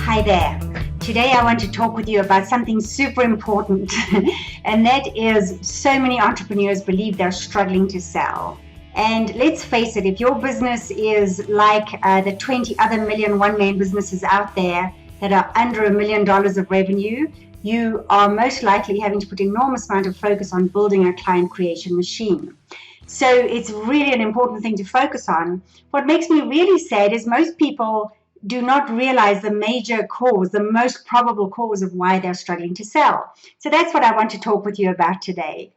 Hi there. Today I want to talk with you about something super important, and that is so many entrepreneurs believe they're struggling to sell. And let's face it, if your business is like the 20 other million one-man businesses out there that are under $1 million of revenue, you are most likely having to put an enormous amount of focus on building a client creation machine. So it's really an important thing to focus on. What makes me really sad is most people do not realize the major cause, the most probable cause of why they're struggling to sell. So that's what I want to talk with you about today.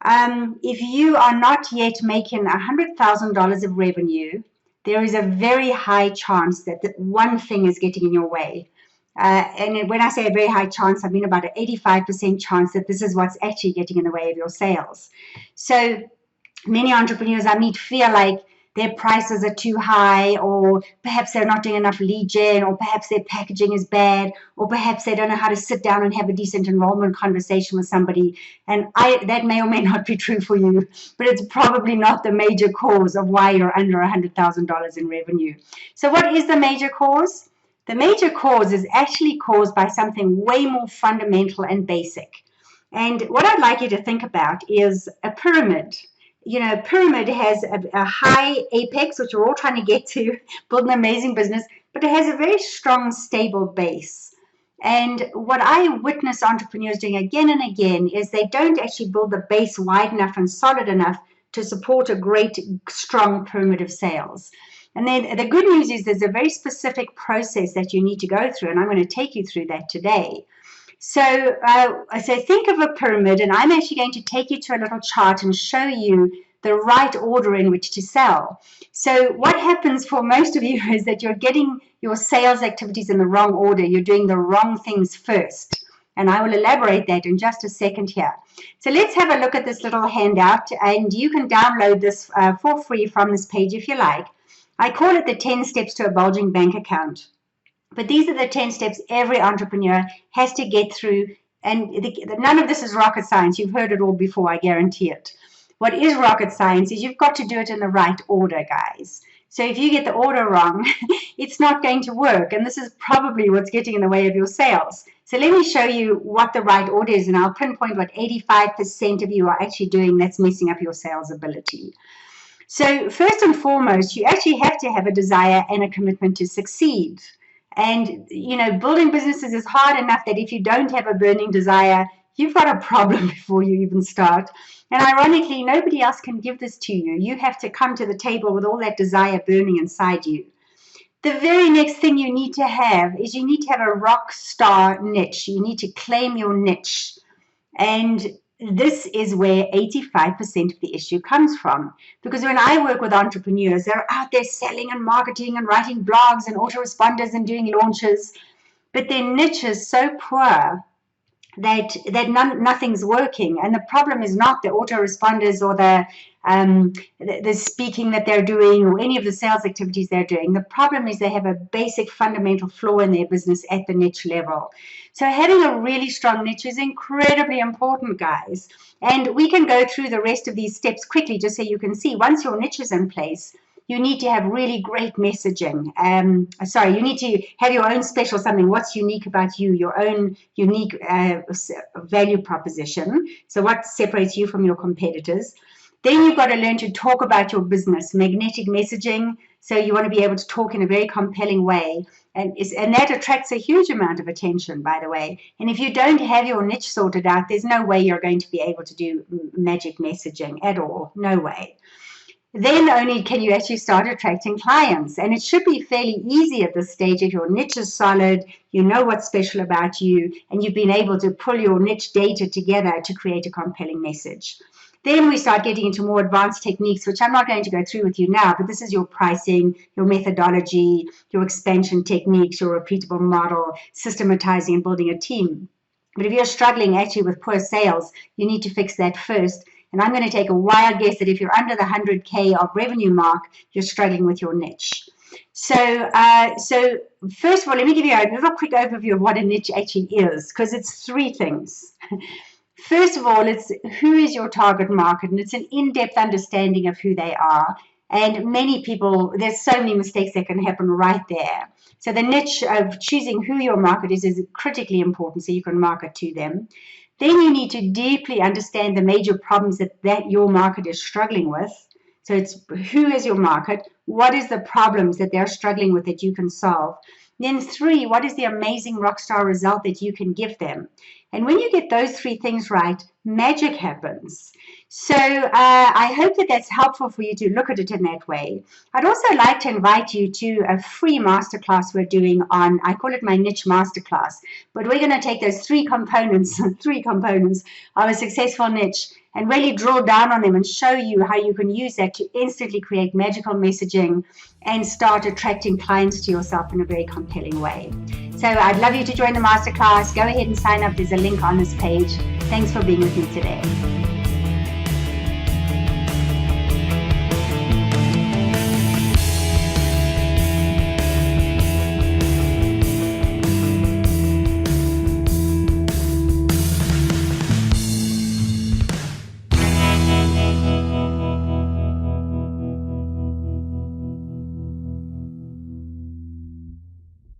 If you are not yet making $100,000 of revenue, there is a very high chance that one thing is getting in your way. And when I say a very high chance, I mean about an 85% chance that this is what's actually getting in the way of your sales. So many entrepreneurs I meet feel like their prices are too high, or perhaps they're not doing enough lead gen, or perhaps their packaging is bad, or perhaps they don't know how to sit down and have a decent enrollment conversation with somebody. And that may or may not be true for you, but it's probably not the major cause of why you're under $100,000 in revenue. So what is the major cause? The major cause is actually caused by something way more fundamental and basic. And what I'd like you to think about is a pyramid. You know, a pyramid has a high apex, which we're all trying to get to, build an amazing business, but it has a very strong, stable base. And what I witness entrepreneurs doing again and again is they don't actually build the base wide enough and solid enough to support a great, strong pyramid of sales. And then the good news is there's a very specific process that you need to go through, and I'm going to take you through that today. So think of a pyramid, and I'm actually going to take you to a little chart and show you the right order in which to sell. So what happens for most of you is that you're getting your sales activities in the wrong order. You're doing the wrong things first. And I will elaborate that in just a second here. So let's have a look at this little handout, and you can download this for free from this page if you like. I call it the 10 steps to a bulging bank account. But these are the 10 steps every entrepreneur has to get through. And none of this is rocket science. You've heard it all before, I guarantee it. What is rocket science is you've got to do it in the right order, guys. So if you get the order wrong, it's not going to work. And this is probably what's getting in the way of your sales. So let me show you what the right order is, and I'll pinpoint what 85% of you are actually doing that's messing up your sales ability. So first and foremost, you actually have to have a desire and a commitment to succeed. And, you know, building businesses is hard enough that if you don't have a burning desire, you've got a problem before you even start. And ironically, nobody else can give this to you. You have to come to the table with all that desire burning inside you. The very next thing you need to have is you need to have a rock star niche. You need to claim your niche. And this is where 85% of the issue comes from. Because when I work with entrepreneurs, they're out there selling and marketing and writing blogs and autoresponders and doing launches, but their niche is so poor that nothing's working. And the problem is not the autoresponders or the speaking that they're doing or any of the sales activities they're doing. The problem is they have a basic fundamental flaw in their business at the niche level. So having a really strong niche is incredibly important, guys. And we can go through the rest of these steps quickly just so you can see. Once your niche is in place, you need to have really great messaging. You need to have your own special something. What's unique about you, your own unique value proposition. So what separates you from your competitors? Then you've got to learn to talk about your business, magnetic messaging. So you want to be able to talk in a very compelling way. And that attracts a huge amount of attention, by the way. And if you don't have your niche sorted out, there's no way you're going to be able to do magic messaging at all. No way. Then only can you actually start attracting clients. And it should be fairly easy at this stage if your niche is solid, you know what's special about you, and you've been able to pull your niche data together to create a compelling message. Then we start getting into more advanced techniques, which I'm not going to go through with you now, but this is your pricing, your methodology, your expansion techniques, your repeatable model, systematizing and building a team. But if you're struggling actually with poor sales, you need to fix that first. And I'm going to take a wild guess that if you're under the 100K of revenue mark, you're struggling with your niche. So first of all, let me give you a little quick overview of what a niche actually is, because it's three things. First of all, it's who is your target market, and it's an in-depth understanding of who they are. And many people, there's so many mistakes that can happen right there. So the niche of choosing who your market is critically important so you can market to them. Then you need to deeply understand the major problems that your market is struggling with. So it's who is your market? What is the problems that they're struggling with that you can solve? Then 3, what is the amazing rockstar result that you can give them? And when you get those 3 things right, magic happens. So I hope that that's helpful for you to look at it in that way. I'd also like to invite you to a free masterclass we're doing on, I call it my niche masterclass, but we're going to take those 3 components, 3 components of a successful niche and really drill down on them and show you how you can use that to instantly create magical messaging and start attracting clients to yourself in a very compelling way. So I'd love you to join the masterclass. Go ahead and sign up. There's a link on this page. Thanks for being with me today.